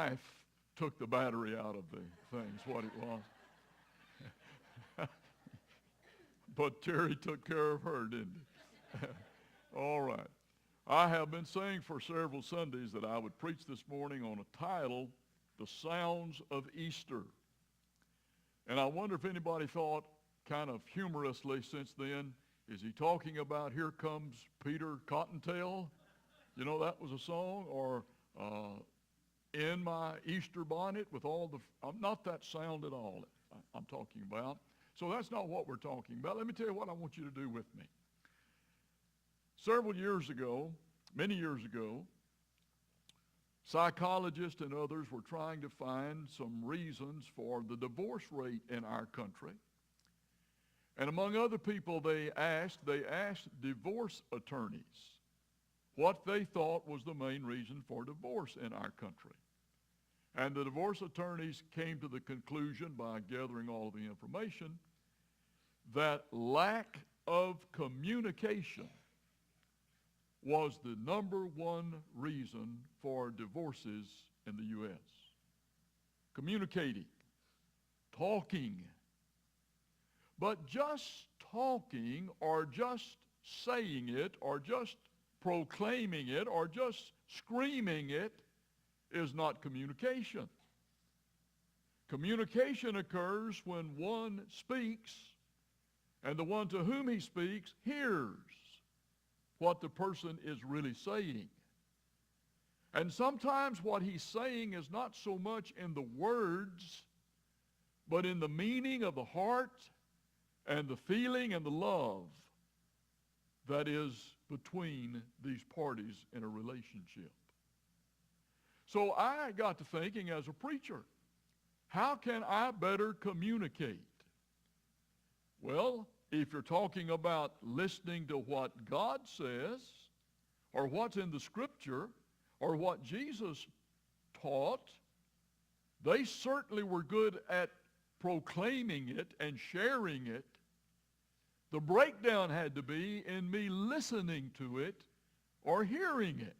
wife took the battery out of the things, what it was. But Terry took care of her, didn't he? All right. I have been saying for several Sundays that I would preach this morning on a title, The Sounds of Easter. And I wonder if anybody thought kind of humorously since then, is he talking about Here Comes Peter Cottontail? You know, that was a song. Or In My Easter Bonnet with all the... not that sound at all I'm talking about. So that's not what we're talking about. Let me tell you what I want you to do with me. Several years ago, many years ago, psychologists and others were trying to find some reasons for the divorce rate in our country. And among other people they asked divorce attorneys what they thought was the main reason for divorce in our country. And the divorce attorneys came to the conclusion, by gathering all of the information, that lack of communication was the number one reason for divorces in the U.S. Communicating, talking. But just talking or just saying it or just proclaiming it or just screaming it is not communication. Communication occurs when one speaks and the one to whom he speaks hears what the person is really saying. And sometimes what he's saying is not so much in the words, but in the meaning of the heart and the feeling and the love that is between these parties in a relationship. So I got to thinking as a preacher, how can I better communicate? Well, if you're talking about listening to what God says, or what's in the Scripture, or what Jesus taught, they certainly were good at proclaiming it and sharing it. The breakdown had to be in me listening to it or hearing it.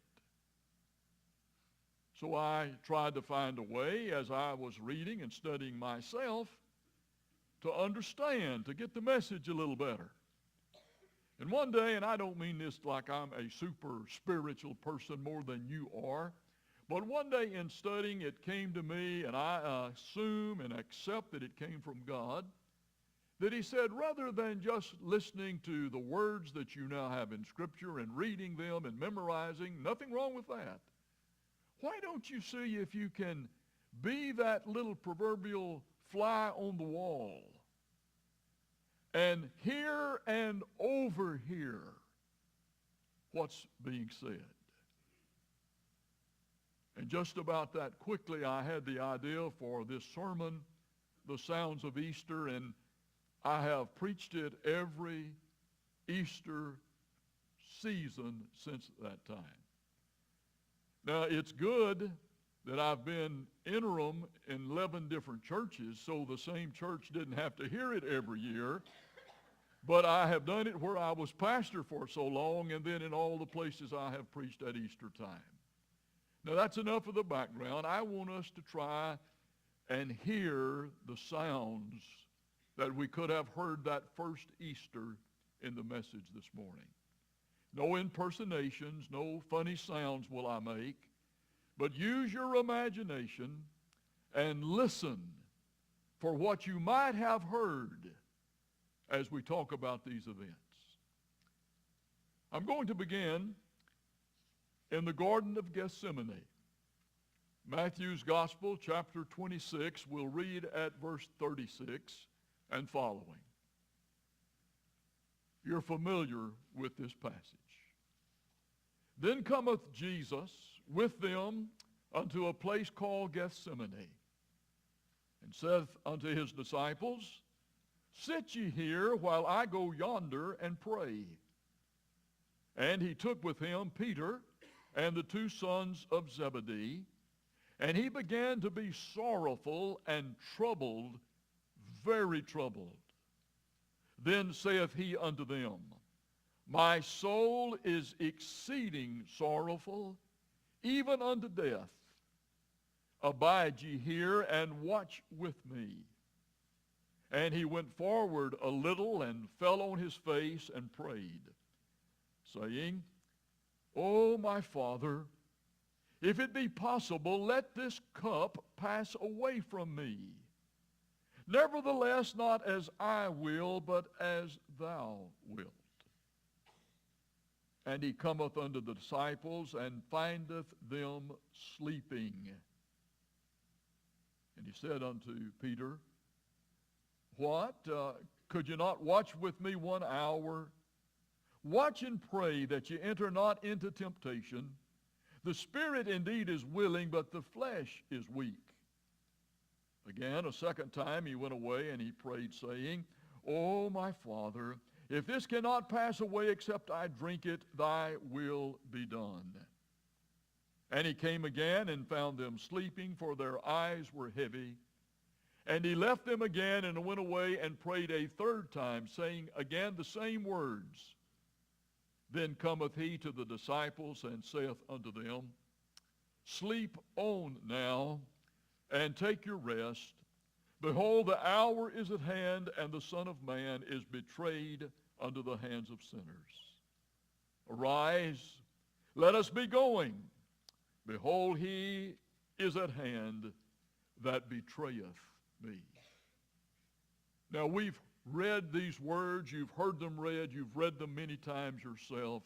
So I tried to find a way, as I was reading and studying myself, to understand, to get the message a little better. And one day, and I don't mean this like I'm a super spiritual person more than you are, but one day in studying it came to me, and I assume and accept that it came from God, that he said, rather than just listening to the words that you now have in Scripture and reading them and memorizing, nothing wrong with that. Why don't you see if you can be that little proverbial fly on the wall and hear and overhear what's being said? And just about that quickly, I had the idea for this sermon, The Sounds of Easter, and I have preached it every Easter season since that time. Now, it's good that I've been interim in 11 different churches, so the same church didn't have to hear it every year. But I have done it where I was pastor for so long, and then in all the places I have preached at Easter time. Now, that's enough of the background. I want us to try and hear the sounds that we could have heard that first Easter in the message this morning. No impersonations, no funny sounds will I make, but use your imagination and listen for what you might have heard as we talk about these events. I'm going to begin in the Garden of Gethsemane. Matthew's Gospel, chapter 26, we'll read at verse 36 and following. You're familiar with this passage. Then cometh Jesus with them unto a place called Gethsemane, and saith unto his disciples, Sit ye here while I go yonder and pray. And he took with him Peter and the two sons of Zebedee, and he began to be sorrowful and troubled, very troubled. Then saith he unto them, My soul is exceeding sorrowful, even unto death. Abide ye here and watch with me. And he went forward a little and fell on his face and prayed, saying, O my Father, if it be possible, let this cup pass away from me. Nevertheless, not as I will, but as thou wilt. And he cometh unto the disciples, and findeth them sleeping. And he said unto Peter, What? Could you not watch with me 1 hour? Watch and pray that you enter not into temptation. The spirit indeed is willing, but the flesh is weak. Again, a second time he went away, and he prayed, saying, O my Father, if this cannot pass away except I drink it, thy will be done. And he came again and found them sleeping, for their eyes were heavy. And he left them again and went away and prayed a third time, saying again the same words. Then cometh he to the disciples and saith unto them, Sleep on now, and take your rest. Behold, the hour is at hand, and the Son of Man is betrayed unto the hands of sinners. Arise, let us be going. Behold, he is at hand that betrayeth me. Now, we've read these words. You've heard them read. You've read them many times yourself.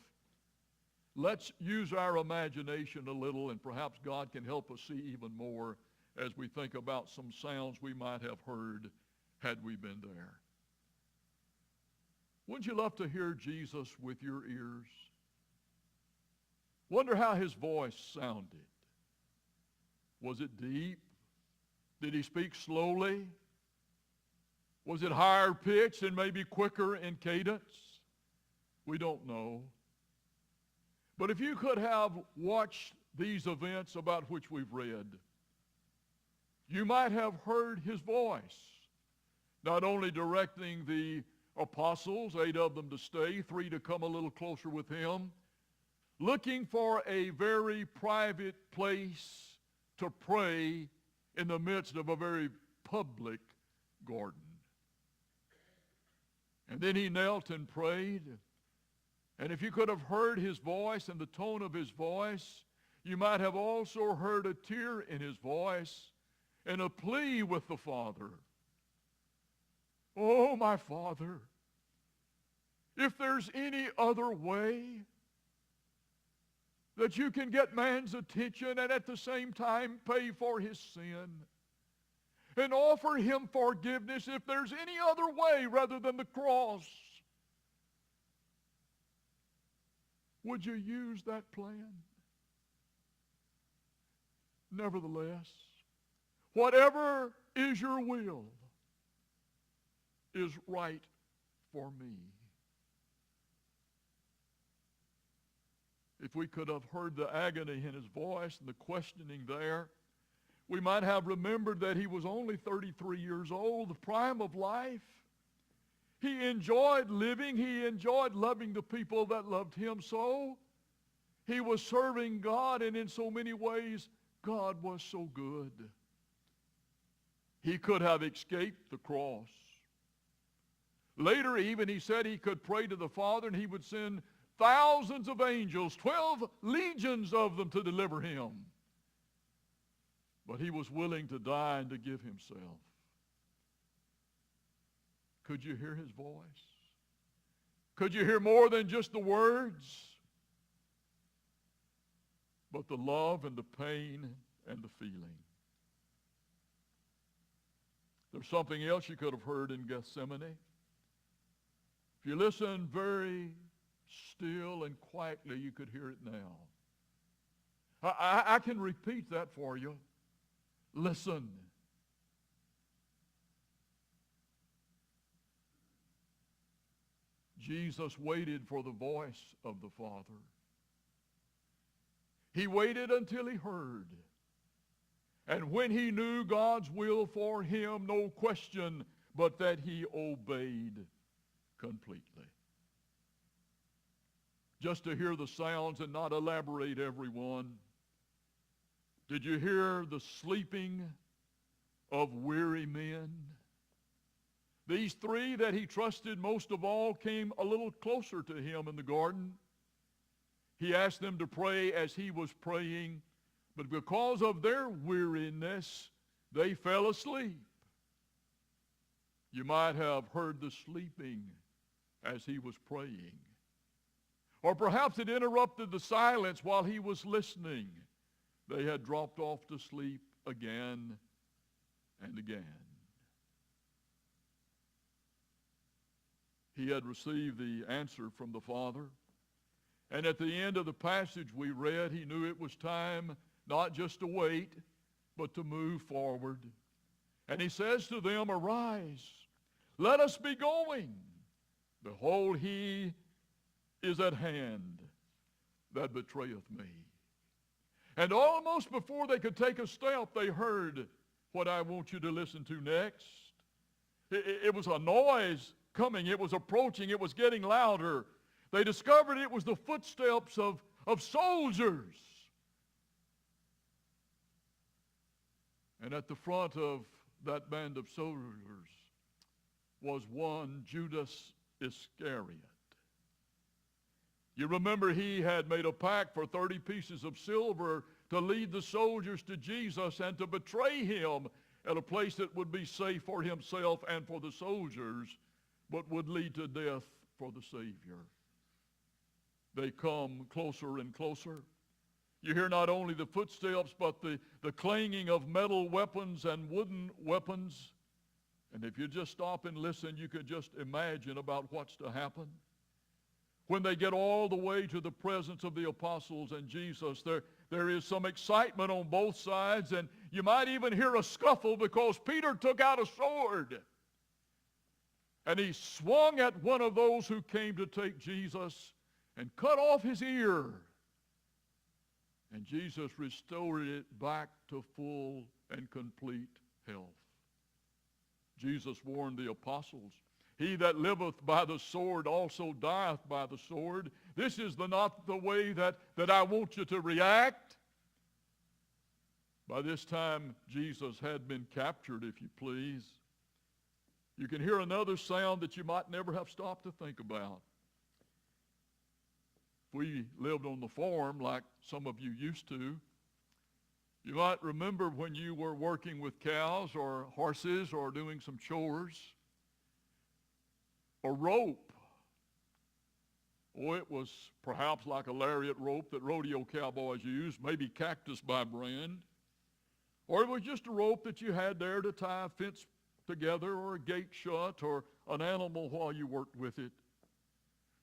Let's use our imagination a little, and perhaps God can help us see even more as we think about some sounds we might have heard had we been there. Wouldn't you love to hear Jesus with your ears? Wonder how his voice sounded. Was it deep? Did he speak slowly? Was it higher pitched and maybe quicker in cadence? We don't know. But if you could have watched these events about which we've read, you might have heard his voice, not only directing the apostles, 8 of them to stay, 3 to come a little closer with him, looking for a very private place to pray in the midst of a very public garden. And then he knelt and prayed. And if you could have heard his voice and the tone of his voice, you might have also heard a tear in his voice and a plea with the Father. Oh, my Father, if there's any other way that you can get man's attention and at the same time pay for his sin and offer him forgiveness, if there's any other way rather than the cross, would you use that plan? Nevertheless, whatever is your will is right for me. If we could have heard the agony in his voice and the questioning there, we might have remembered that he was only 33 years old, the prime of life. He enjoyed living. He enjoyed loving the people that loved him so. He was serving God, and in so many ways, God was so good. He could have escaped the cross. Later even he said he could pray to the Father and he would send thousands of angels, 12 legions of them to deliver him. But he was willing to die and to give himself. Could you hear his voice? Could you hear more than just the words? But the love and the pain and the feeling. There's something else you could have heard in Gethsemane. If you listen very still and quietly, you could hear it now. I can repeat that for you. Listen. Jesus waited for the voice of the Father. He waited until he heard. And when he knew God's will for him, no question but that he obeyed completely. Just to hear the sounds and not elaborate every one, Did you hear the sleeping of weary men? These three that he trusted most of all came a little closer to him in the garden. He asked them to pray as he was praying, but because of their weariness, they fell asleep. You might have heard the sleeping as he was praying. Or perhaps it interrupted the silence while he was listening. They had dropped off to sleep again and again. He had received the answer from the Father. And at the end of the passage we read, he knew it was time not just to wait, but to move forward. And he says to them, "Arise, let us be going. Behold, he is at hand that betrayeth me." And almost before they could take a step, they heard what I want you to listen to next. It was a noise coming. It was approaching. It was getting louder. They discovered it was the footsteps of soldiers. And at the front of that band of soldiers was one Judas Iscariot. You remember he had made a pact for 30 pieces of silver to lead the soldiers to Jesus and to betray him at a place that would be safe for himself and for the soldiers, but would lead to death for the Savior. They come closer and closer. You hear not only the footsteps, but the clanging of metal weapons and wooden weapons. And if you just stop and listen, you could just imagine about what's to happen. When they get all the way to the presence of the apostles and Jesus, there is some excitement on both sides, and you might even hear a scuffle because Peter took out a sword. And he swung at one of those who came to take Jesus and cut off his ear. And Jesus restored it back to full and complete health. Jesus warned the apostles, "He that liveth by the sword also dieth by the sword." This is not the way that I want you to react. By this time, Jesus had been captured, if you please. You can hear another sound that you might never have stopped to think about. If we lived on the farm like some of you used to, you might remember when you were working with cows or horses or doing some chores, a rope. Oh, it was perhaps like a lariat rope that rodeo cowboys use, maybe Cactus by brand. Or it was just a rope that you had there to tie a fence together or a gate shut or an animal while you worked with it.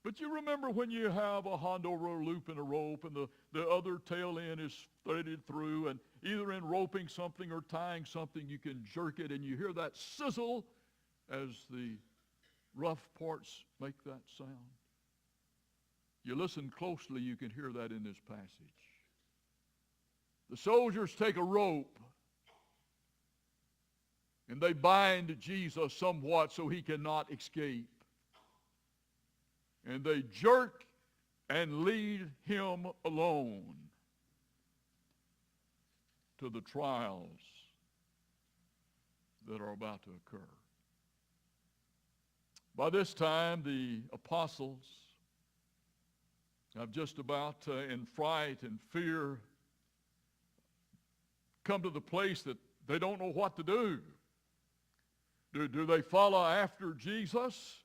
But you remember when you have a Hondo loop in a rope and the other tail end is threaded through, and either in roping something or tying something, you can jerk it and you hear that sizzle as the rough parts make that sound. You listen closely, you can hear that in this passage. The soldiers take a rope and they bind Jesus somewhat so he cannot escape. And they jerk and lead him alone to the trials that are about to occur. By this time, the apostles have just about, in fright and fear, come to the place that they don't know what to do. Do they follow after Jesus?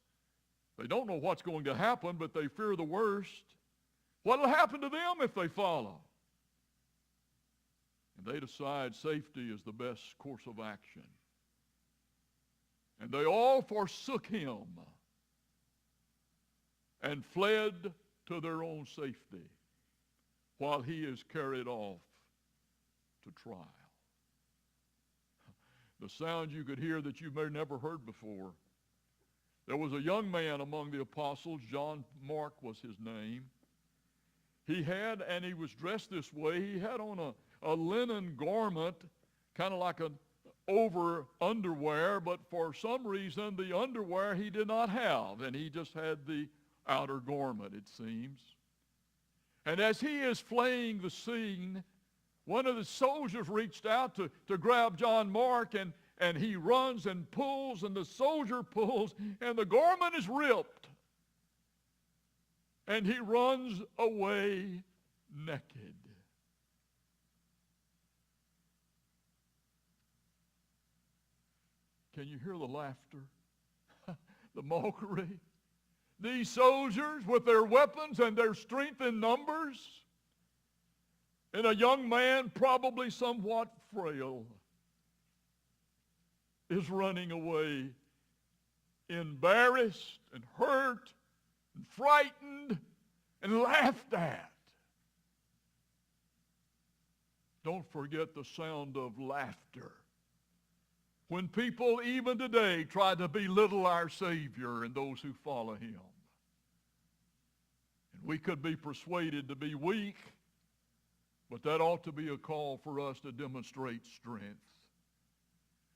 They don't know what's going to happen, but they fear the worst. What will happen to them if they follow? And they decide safety is the best course of action. And they all forsook him and fled to their own safety while he is carried off to trial. The sound you could hear that you may have never heard before. There was a young man among the apostles, John Mark was his name. He was dressed this way. He had on a linen garment, kind of like an over underwear, but for some reason the underwear he did not have, and he just had the outer garment, it seems. And as he is fleeing the scene One of the soldiers reached out to grab John Mark, and he runs and pulls, and the soldier pulls, and the garment is ripped. And he runs away naked. Can you hear the laughter? The mockery? These soldiers with their weapons and their strength in numbers, and a young man, probably somewhat frail, is running away, embarrassed and hurt and frightened and laughed at. Don't forget the sound of laughter. When people even today try to belittle our Savior and those who follow him. And we could be persuaded to be weak, but that ought to be a call for us to demonstrate strength.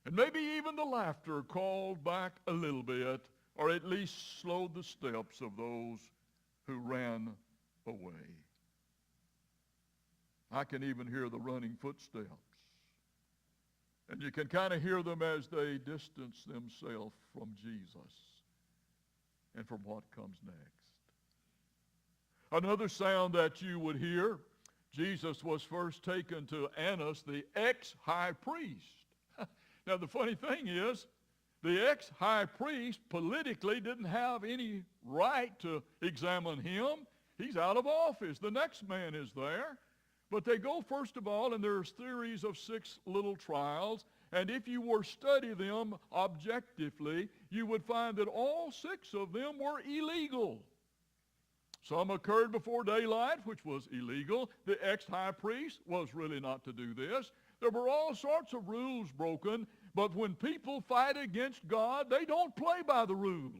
And maybe even the laughter called back a little bit, or at least slowed the steps of those who ran away. I can even hear the running footsteps. And you can kind of hear them as they distance themselves from Jesus and from what comes next. Another sound that you would hear, Jesus was first taken to Annas, the ex-high priest. Now the funny thing is, the ex-high priest politically didn't have any right to examine him. He's out of office. The next man is there. But they go, first of all, and there's series of 6 little trials. And if you were to study them objectively, you would find that all 6 of them were illegal. Some occurred before daylight, which was illegal. The ex-high priest was really not to do this. There were all sorts of rules broken. But when people fight against God, they don't play by the rules.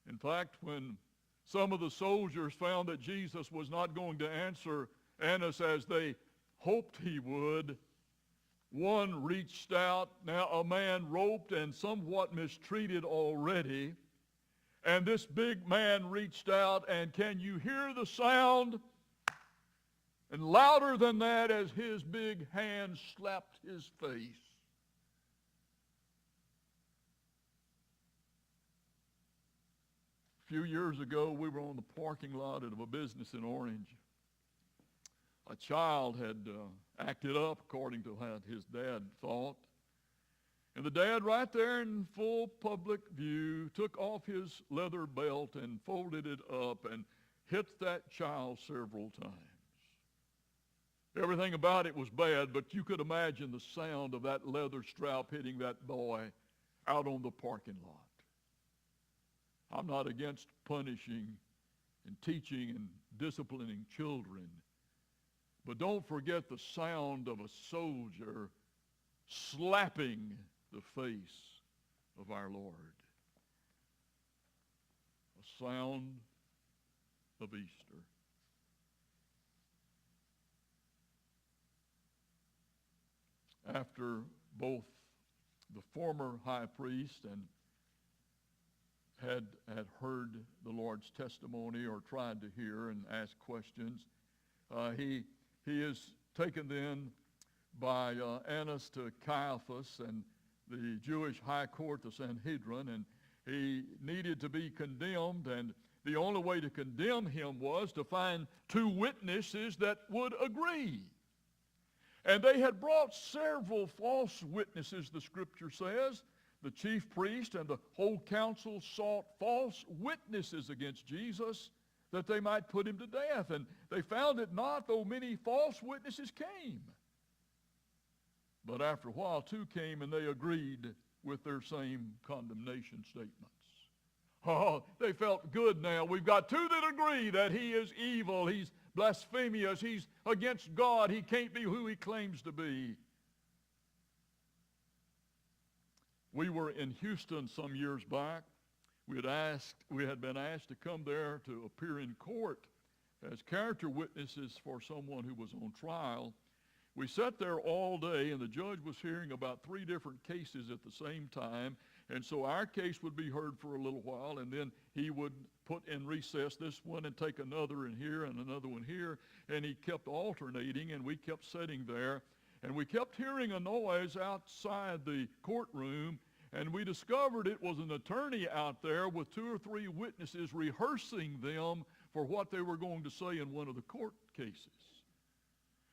In fact, when some of the soldiers found that Jesus was not going to answer Annas as they hoped he would, one reached out, now a man roped and somewhat mistreated already, and this big man reached out, and can you hear the sound? And louder than that as his big hand slapped his face. A few years ago, we were on the parking lot of a business in Orange. A child had acted up according to what his dad thought. And the dad, right there in full public view, took off his leather belt and folded it up and hit that child several times. Everything about it was bad, but you could imagine the sound of that leather strap hitting that boy out on the parking lot. I'm not against punishing and teaching and disciplining children, but don't forget the sound of a soldier slapping the face of our Lord. A sound of Easter. After both the former high priest and had heard the Lord's testimony or tried to hear and ask questions, he is taken then by Annas to Caiaphas and the Jewish high court, the Sanhedrin, and he needed to be condemned, and the only way to condemn him was to find 2 witnesses that would agree. And they had brought several false witnesses, the scripture says. The chief priest and the whole council sought false witnesses against Jesus that they might put him to death. And they found it not, though many false witnesses came. But after a while, 2 came, and they agreed with their same condemnation statements. Oh, they felt good now. We've got 2 that agree that he is evil, he's blasphemous, he's against God, he can't be who he claims to be. We were in Houston some years back. We had been asked to come there to appear in court as character witnesses for someone who was on trial. We sat there all day, and the judge was hearing about 3 different cases at the same time, And so our case would be heard for a little while, and then he would put in recess this one and take another in here and another one here, and he kept alternating, and we kept sitting there, and we kept hearing a noise outside the courtroom, and we discovered it was an attorney out there with 2 or 3 witnesses rehearsing them for what they were going to say in one of the court cases.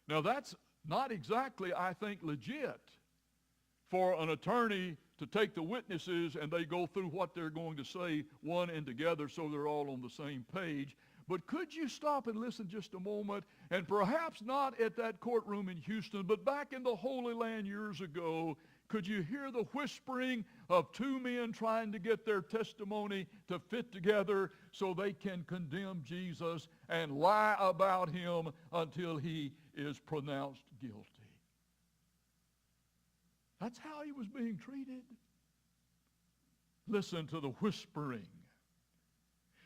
Now that's not exactly, I think, legit for an attorney to take the witnesses and they go through what they're going to say one and together so they're all on the same page. But could you stop and listen just a moment? And perhaps not at that courtroom in Houston, but back in the Holy Land years ago, could you hear the whispering of 2 men trying to get their testimony to fit together so they can condemn Jesus and lie about him until he is pronounced guilty? That's how he was being treated. Listen to the whispering.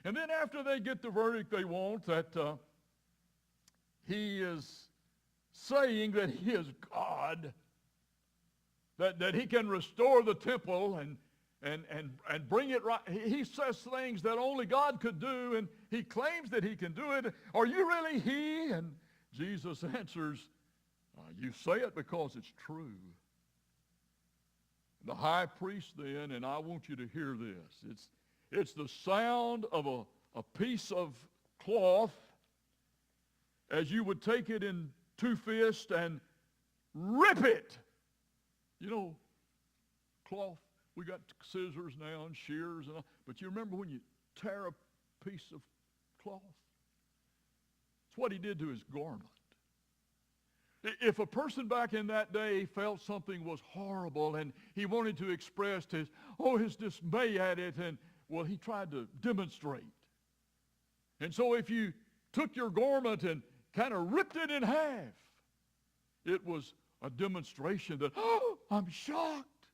And then after they get the verdict they want, that he is saying that he is God, that he can restore the temple and bring it right. He says things that only God could do, and he claims that he can do it. Are you really he? And Jesus answers, you say it because it's true. The high priest then, and I want you to hear this, it's the sound of a piece of cloth as you would take it in 2 fists and rip it. You know, cloth, we got scissors now and shears, and all, but you remember when you tear a piece of cloth? It's what he did to his garment. If a person back in that day felt something was horrible and he wanted to express his dismay at it, and well, he tried to demonstrate. And so if you took your garment and kind of ripped it in half, it was a demonstration that, I'm shocked,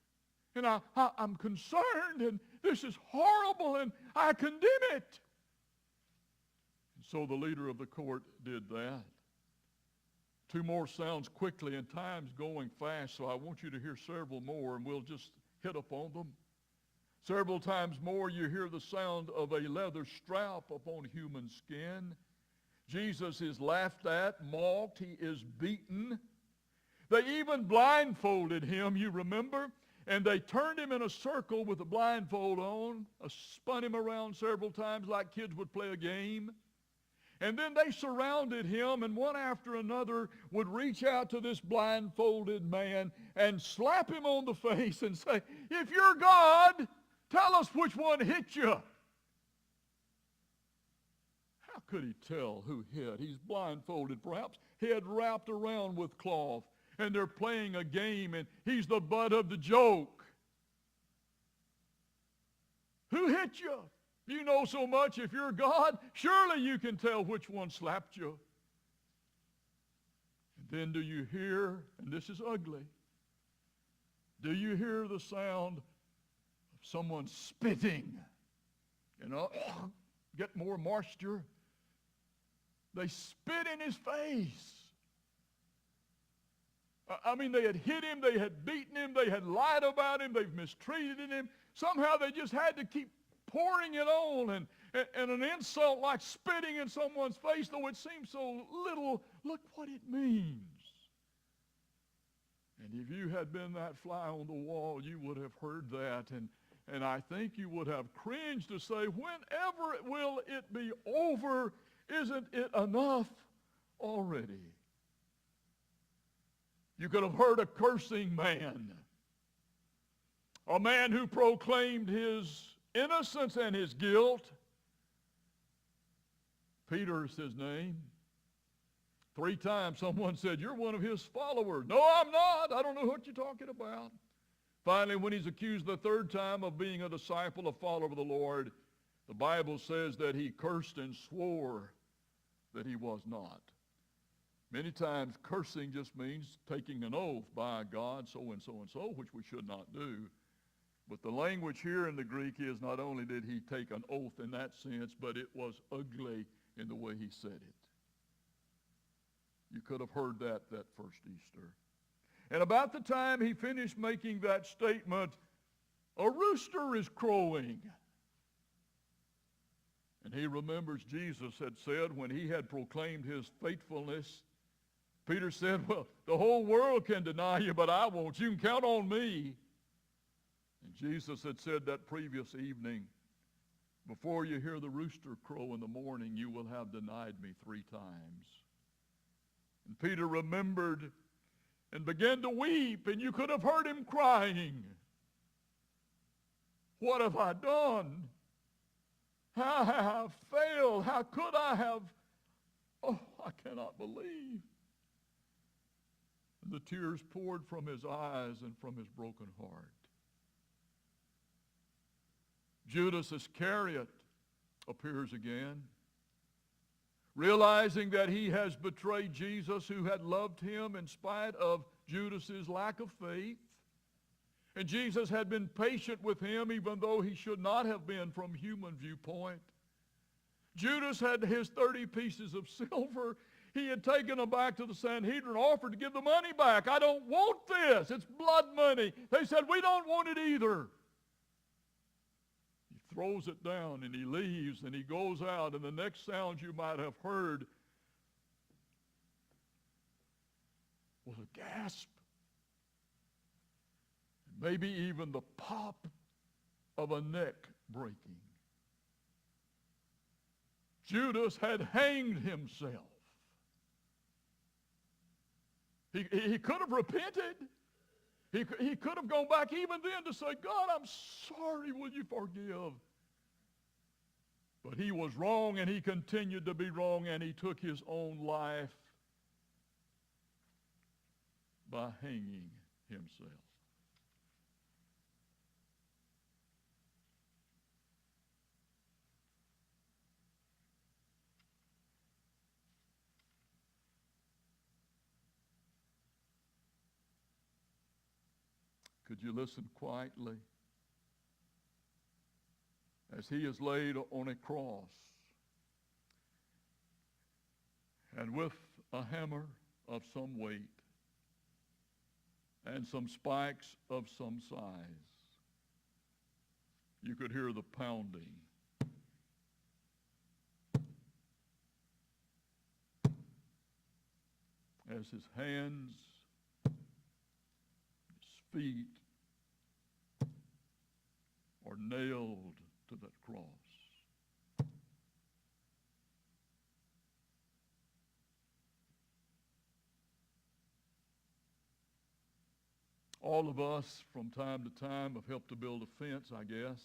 and I'm concerned, and this is horrible, and I condemn it. And so the leader of the court did that. 2 more sounds quickly, and time's going fast, so I want you to hear several more, and we'll just hit upon them. Several times more you hear the sound of a leather strap upon human skin. Jesus is laughed at, mocked, he is beaten. They even blindfolded him, you remember? And they turned him in a circle with a blindfold on, spun him around several times like kids would play a game. And then they surrounded him, and one after another would reach out to this blindfolded man and slap him on the face and say, if you're God, tell us which one hit you. How could he tell who hit? He's blindfolded, perhaps head wrapped around with cloth, and they're playing a game, and he's the butt of the joke. Who hit you? You know so much. If you're God, surely you can tell which one slapped you. And then do you hear, and this is ugly, do you hear the sound of someone spitting? You know, get more moisture. They spit in his face. I mean, they had hit him, they had beaten him, they had lied about him, they've mistreated him. Somehow they just had to keep pouring it on, and an insult like spitting in someone's face, though it seems so little, look what it means. And if you had been that fly on the wall, you would have heard that, and I think you would have cringed to say, whenever will it be over? Isn't it enough already? You could have heard a cursing man, a man who proclaimed his innocence and his guilt. Peter is his name. 3 times someone said, you're one of his followers. No, I'm not. I don't know what you're talking about. Finally, when he's accused the 3rd time of being a disciple, a follower of the Lord, the Bible says that he cursed and swore that he was not. Many times cursing just means taking an oath by God, so and so and so, which we should not do. But the language here in the Greek is not only did he take an oath in that sense, but it was ugly in the way he said it. You could have heard that first Easter. And about the time he finished making that statement, a rooster is crowing. And he remembers Jesus had said when he had proclaimed his faithfulness, Peter said, well, the whole world can deny you, but I won't. You can count on me. And Jesus had said that previous evening, before you hear the rooster crow in the morning, you will have denied me 3 times. And Peter remembered and began to weep, and you could have heard him crying. What have I done? How have I failed? How could I have? Oh, I cannot believe. And the tears poured from his eyes and from his broken heart. Judas Iscariot appears again, realizing that he has betrayed Jesus, who had loved him in spite of Judas's lack of faith. And Jesus had been patient with him, even though he should not have been from human viewpoint. Judas had his 30 pieces of silver. He had taken them back to the Sanhedrin, offered to give the money back. I don't want this. It's blood money. They said, we don't want it either. He throws it down and he leaves and he goes out, and the next sound you might have heard was a gasp. Maybe even the pop of a neck breaking. Judas had hanged himself. He could have repented. He could have gone back even then to say, God, I'm sorry, will you forgive? But he was wrong, and he continued to be wrong, and he took his own life by hanging himself. Could you listen quietly? As he is laid on a cross, and with a hammer of some weight and some spikes of some size, you could hear the pounding. As his hands, his feet are nailed to that cross. All of us from time to time have helped to build a fence, I guess.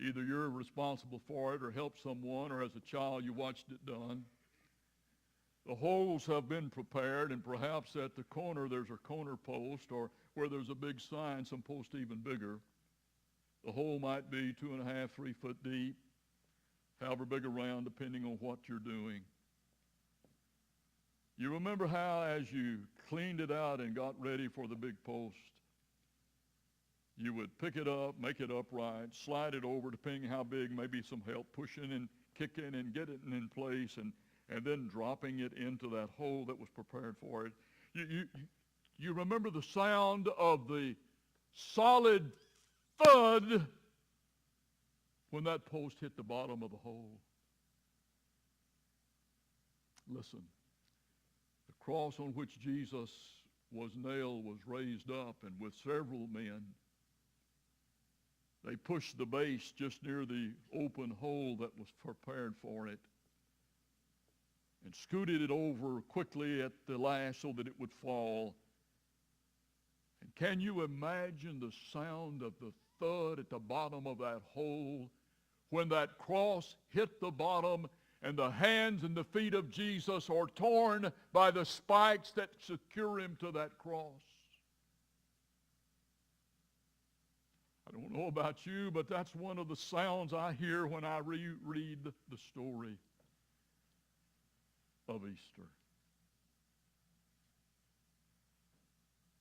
Either you're responsible for it or helped someone, or as a child you watched it done. The holes have been prepared, and perhaps at the corner there's a corner post, or where there's a big sign, some post even bigger. The hole might be 2.5, 3 foot deep, however big around, depending on what you're doing. You remember how as you cleaned it out and got ready for the big post, you would pick it up, make it upright, slide it over, depending how big, maybe some help pushing and kicking and getting it in place, and then dropping it into that hole that was prepared for it. You remember the sound of the solid thud when that post hit the bottom of the hole. Listen, the cross on which Jesus was nailed was raised up, and with several men, they pushed the base just near the open hole that was prepared for it and scooted it over quickly at the last so that it would fall. And can you imagine the sound of the thud at the bottom of that hole when that cross hit the bottom and the hands and the feet of Jesus are torn by the spikes that secure him to that cross? I don't know about you, but that's one of the sounds I hear when I reread the story of Easter.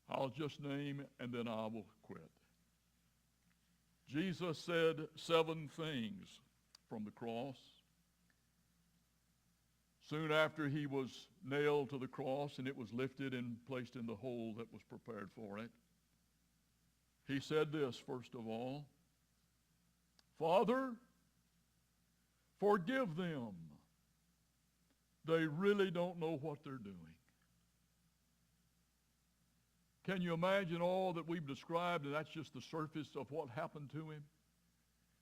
I'll just name and then I will quit. Jesus said 7 things from the cross. Soon after he was nailed to the cross and it was lifted and placed in the hole that was prepared for it. He said this, first of all, Father, forgive them. They really don't know what they're doing. Can you imagine all that we've described, and that's just the surface of what happened to him?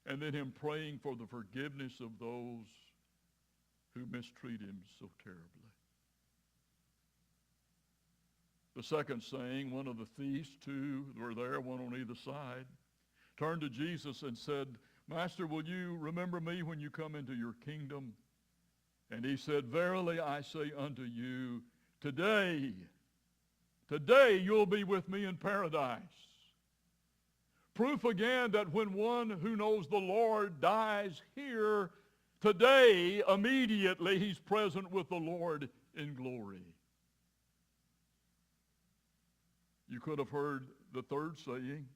And then him praying for the forgiveness of those who mistreat him so terribly. The second saying, one of the thieves, two were there, one on either side, turned to Jesus and said, Master, will you remember me when you come into your kingdom? And he said, Verily I say unto you, today you'll be with me in paradise. Proof again that when one who knows the Lord dies here, today, immediately, he's present with the Lord in glory. You could have heard the third saying.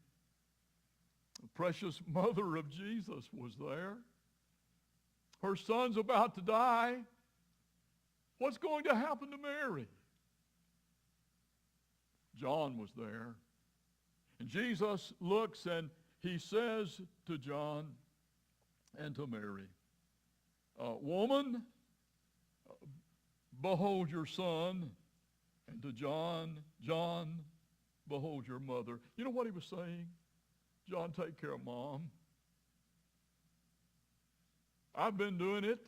The precious mother of Jesus was there. Her son's about to die. What's going to happen to Mary? John was there. And Jesus looks and he says to John and to Mary, Woman, behold your son. And to John, behold your mother. You know what he was saying? John, take care of Mom. I've been doing it.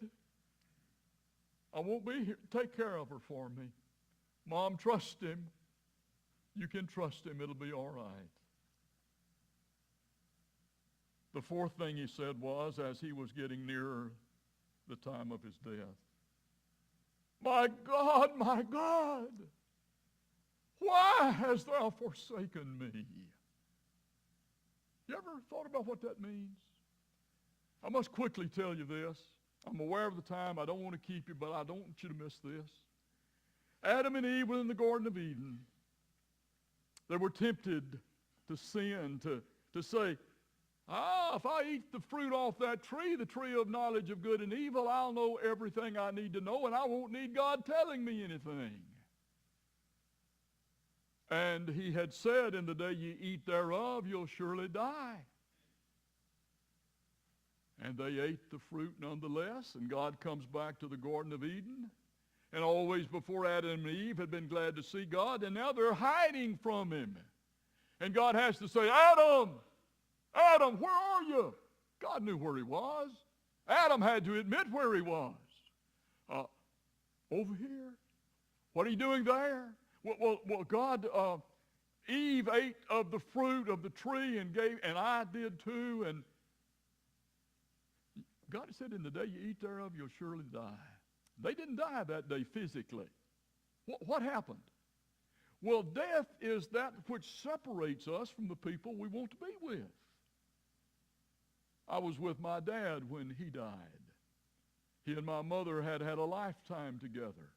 I won't be here. Take care of her for me. Mom, trust him. You can trust him. It'll be all right. The fourth thing he said was, as he was getting nearer the time of his death, my God, why hast thou forsaken me? You ever thought about what that means? I must quickly tell you this. I'm aware of the time. I don't want to keep you, but I don't want you to miss this. Adam and Eve were in the Garden of Eden. They were tempted to sin, to say, if I eat the fruit off that tree, the tree of knowledge of good and evil, I'll know everything I need to know, and I won't need God telling me anything. And he had said, in the day ye eat thereof, you'll surely die. And they ate the fruit nonetheless, and God comes back to the Garden of Eden. And always before Adam and Eve had been glad to see God, and now they're hiding from him. And God has to say, Adam, where are you? God knew where he was. Adam had to admit where he was. Over here. What are you doing there? Well, God, Eve ate of the fruit of the tree and I did too. And God said, in the day you eat thereof, you'll surely die. They didn't die that day physically. What happened? Well, death is that which separates us from the people we want to be with. I was with my dad when he died. He and my mother had a lifetime together.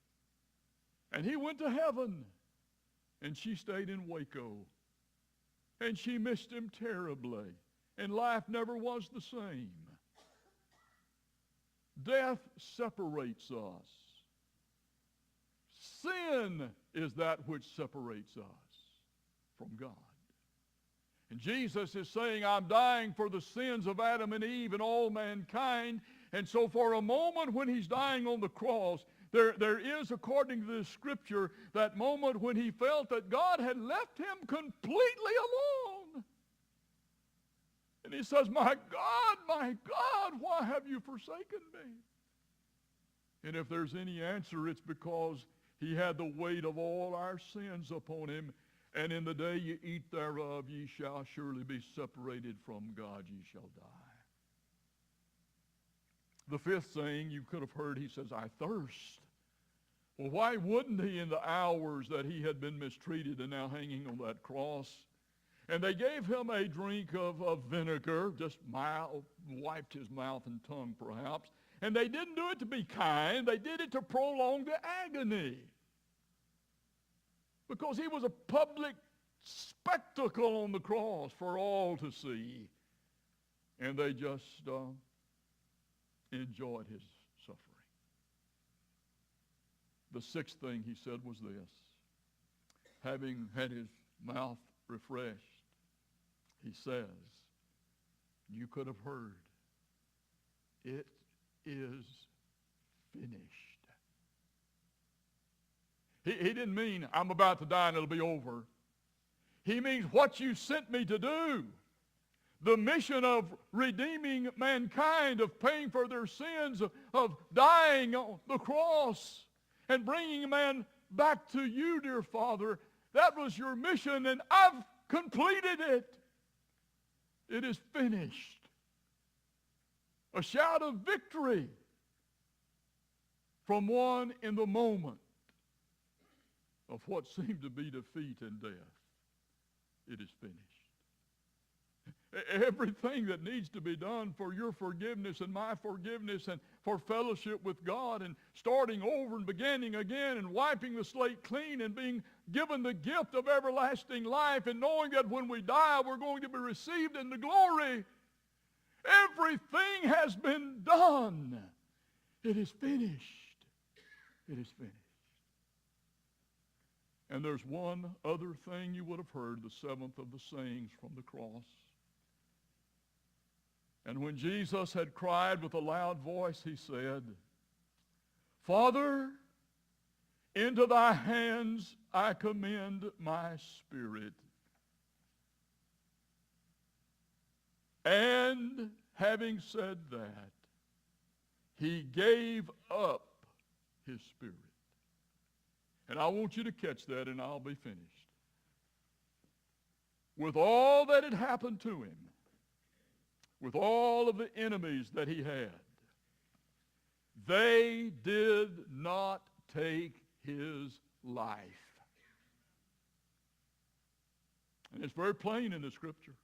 And he went to heaven, and she stayed in Waco. And she missed him terribly, and life never was the same. Death separates us. Sin is that which separates us from God. And Jesus is saying, I'm dying for the sins of Adam and Eve and all mankind. And so for a moment when he's dying on the cross, there is, according to the scripture, that moment when he felt that God had left him completely alone. And he says, my God, why have you forsaken me? And if there's any answer, it's because he had the weight of all our sins upon him. And in the day you eat thereof, ye shall surely be separated from God, ye shall die. The fifth saying you could have heard, he says, I thirst. Well, why wouldn't he in the hours that he had been mistreated and now hanging on that cross? And they gave him a drink of vinegar, just mild, wiped his mouth and tongue perhaps. And they didn't do it to be kind. They did it to prolong the agony. Because he was a public spectacle on the cross for all to see. And they just enjoyed his suffering. The sixth thing he said was this. Having had his mouth refreshed, he says, you could have heard, it is finished. He didn't mean, I'm about to die and it'll be over. He means what you sent me to do. The mission of redeeming mankind, of paying for their sins, of dying on the cross and bringing man back to you, dear Father. That was your mission, and I've completed it. It is finished. A shout of victory from one in the moment of what seemed to be defeat and death. It is finished. Everything that needs to be done for your forgiveness and my forgiveness and for fellowship with God and starting over and beginning again and wiping the slate clean and being given the gift of everlasting life and knowing that when we die we're going to be received into glory. Everything has been done. It is finished. It is finished. And there's one other thing you would have heard, the seventh of the sayings from the cross. And when Jesus had cried with a loud voice, he said, Father, into thy hands I commend my spirit. And having said that, he gave up his spirit. And I want you to catch that, and I'll be finished. With all that had happened to him, with all of the enemies that he had, they did not take his life. And it's very plain in the Scripture.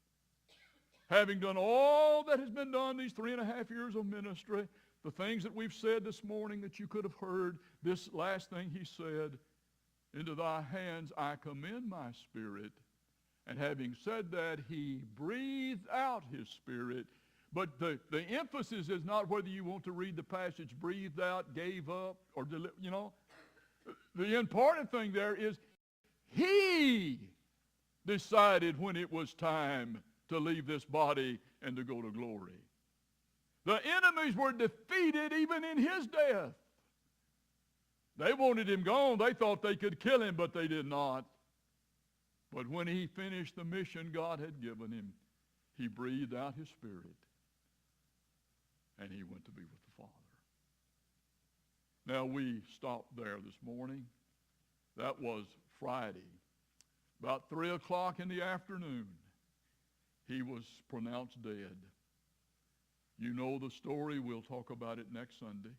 Having done all that has been done these 3.5 years of ministry, the things that we've said this morning that you could have heard, this last thing he said, into thy hands I commend my spirit. And having said that, he breathed out his spirit. But the emphasis is not whether you want to read the passage breathed out, gave up, or The important thing there is he decided when it was time to leave this body and to go to glory. The enemies were defeated even in his death. They wanted him gone. They thought they could kill him, but they did not. But when he finished the mission God had given him, he breathed out his spirit, and he went to be with the Father. Now, we stopped there this morning. That was Friday. About 3 o'clock in the afternoon, he was pronounced dead. You know the story. We'll talk about it next Sunday.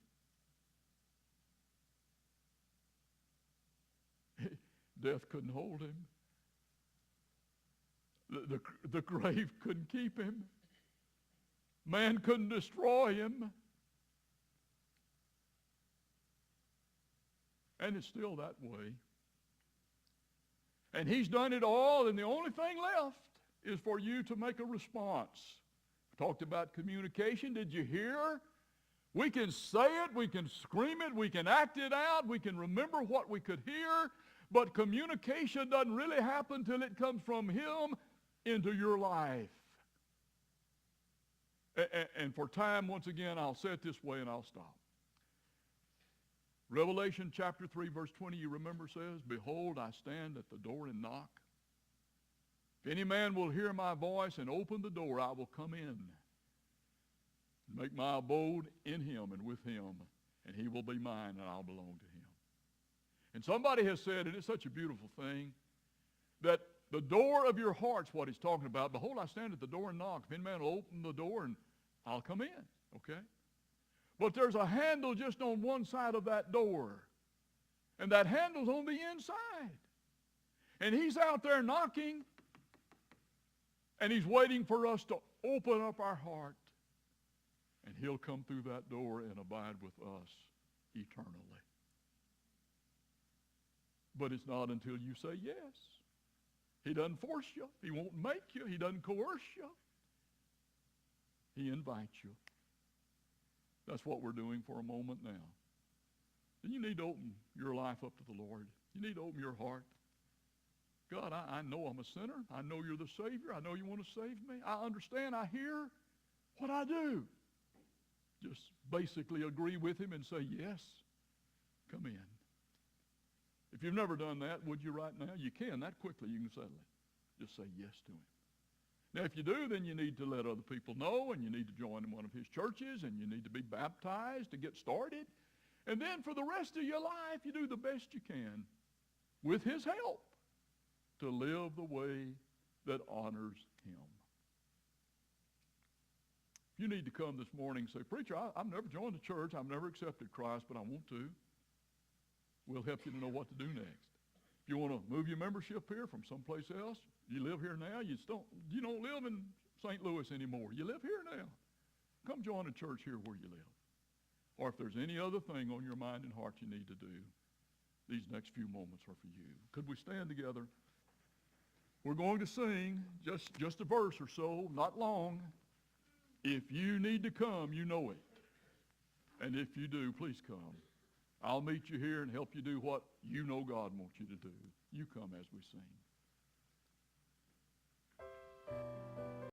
Death couldn't hold him. The grave couldn't keep him. Man couldn't destroy him. And it's still that way. And he's done it all, and the only thing left is for you to make a response. We talked about communication. Did you hear? We can say it, we can scream it, we can act it out, we can remember what we could hear, but communication doesn't really happen till it comes from him into your life. And for time, once again, I'll say it this way and I'll stop. Revelation chapter 3, verse 20, you remember, says, Behold, I stand at the door and knock. If any man will hear my voice and open the door, I will come in, make my abode in him and with him, and he will be mine and I'll belong to him. And somebody has said, and it's such a beautiful thing, that the door of your heart's what he's talking about. Behold, I stand at the door and knock. If any man will open the door, and I'll come in, okay? But there's a handle just on one side of that door, and that handle's on the inside. And he's out there knocking, and he's waiting for us to open up our heart, and he'll come through that door and abide with us eternally. But it's not until you say yes. He doesn't force you. He won't make you. He doesn't coerce you. He invites you. That's what we're doing for a moment now. And you need to open your life up to the Lord. You need to open your heart. God, I know I'm a sinner. I know you're the Savior. I know you want to save me. I understand. I hear. What I do? Just basically agree with him and say, yes, come in. If you've never done that, would you right now? You can. That quickly you can settle it. Just say yes to him. Now, if you do, then you need to let other people know, and you need to join in one of his churches, and you need to be baptized to get started. And then for the rest of your life, you do the best you can with his help to live the way that honors him. If you need to come this morning and say, preacher, I've never joined the church. I've never accepted Christ, but I want to. We'll help you to know what to do next. If you want to move your membership here from someplace else, you live here now. You don't live in St. Louis anymore. You live here now. Come join a church here where you live. Or if there's any other thing on your mind and heart you need to do, these next few moments are for you. Could we stand together? We're going to sing just a verse or so, not long. If you need to come, you know it. And if you do, please come. I'll meet you here and help you do what you know God wants you to do. You come as we sing.